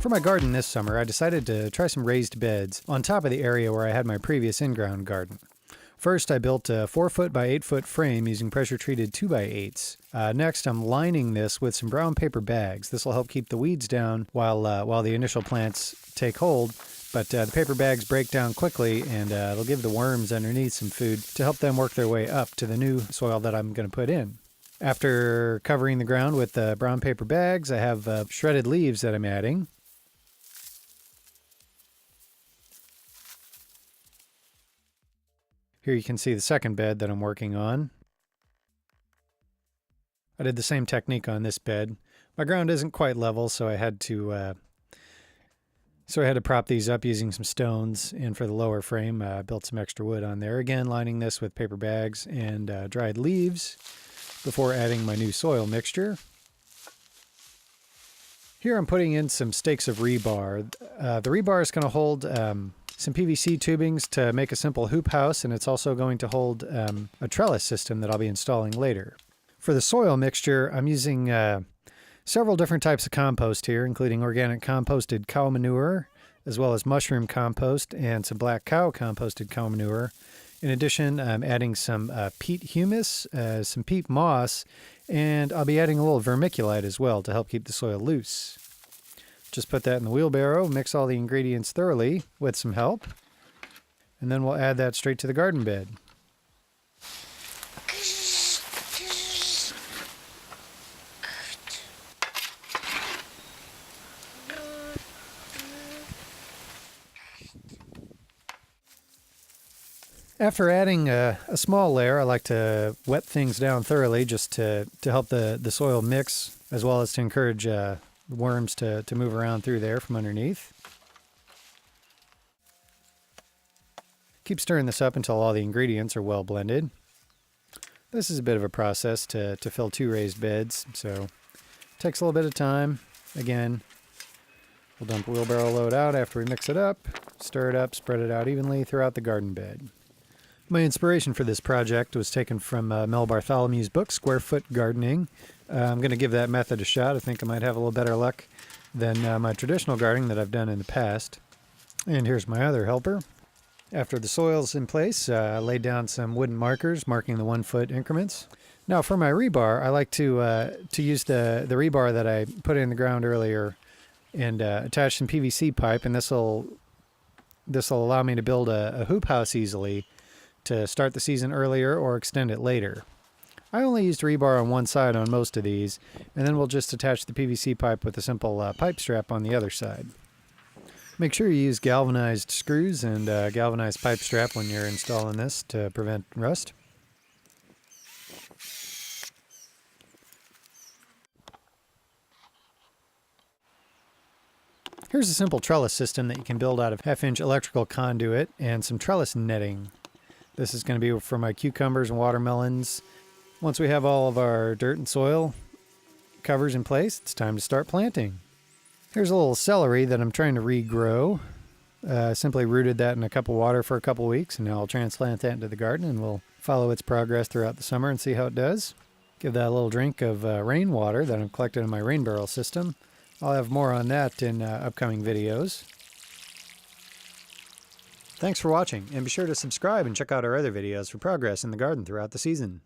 For my garden this summer, I decided to try some raised beds on top of the area where I had my previous in-ground garden. First, I built a 4-foot by 8-foot frame using pressure-treated 2x8s. Next, I'm lining this with some brown paper bags. This will help keep the weeds down while the initial plants take hold, but the paper bags break down quickly, and it'll give the worms underneath some food to help them work their way up to the new soil that I'm going to put in. After covering the ground with the brown paper bags, I have shredded leaves that I'm adding. Here you can see the second bed that I'm working on. I did the same technique on this bed. My ground isn't quite level, so I had to prop these up using some stones, and for the lower frame, I built some extra wood on there. Again, lining this with paper bags and dried leaves before adding my new soil mixture. Here I'm putting in some stakes of rebar. The rebar is going to hold some PVC tubings to make a simple hoop house, and it's also going to hold a trellis system that I'll be installing later. For the soil mixture, I'm using several different types of compost here, including organic composted cow manure, as well as mushroom compost and some black cow composted cow manure. In addition, I'm adding some peat humus, some peat moss, and I'll be adding a little vermiculite as well to help keep the soil loose. Just put that in the wheelbarrow, mix all the ingredients thoroughly with some help, and then we'll add that straight to the garden bed. After adding a small layer, I like to wet things down thoroughly just to help the soil mix, as well as to encourage worms to move around through there from underneath. Keep stirring this up until all the ingredients are well blended. This is a bit of a process to fill 2 raised beds, so it takes a little bit of time. Again, we'll dump a wheelbarrow load out after we mix it up, stir it up, spread it out evenly throughout the garden bed. My inspiration for this project was taken from Mel Bartholomew's book, Square Foot Gardening. I'm going to give that method a shot. I think I might have a little better luck than my traditional gardening that I've done in the past. And here's my other helper. After the soil's in place, I laid down some wooden markers marking the 1-foot increments. Now for my rebar, I like to use the rebar that I put in the ground earlier and attach some PVC pipe, and this will allow me to build a hoop house easily to start the season earlier or extend it later. I only used rebar on one side on most of these, and then we'll just attach the PVC pipe with a simple pipe strap on the other side. Make sure you use galvanized screws and galvanized pipe strap when you're installing this to prevent rust. Here's a simple trellis system that you can build out of 1/2-inch electrical conduit and some trellis netting. This is going to be for my cucumbers and watermelons. Once we have all of our dirt and soil covers in place, it's time to start planting. Here's a little celery that I'm trying to regrow. Simply rooted that in a cup of water for a couple weeks, and now I'll transplant that into the garden, and we'll follow its progress throughout the summer and see how it does. Give that a little drink of rainwater that I've collected in my rain barrel system. I'll have more on that in upcoming videos. Thanks for watching, and be sure to subscribe and check out our other videos for progress in the garden throughout the season.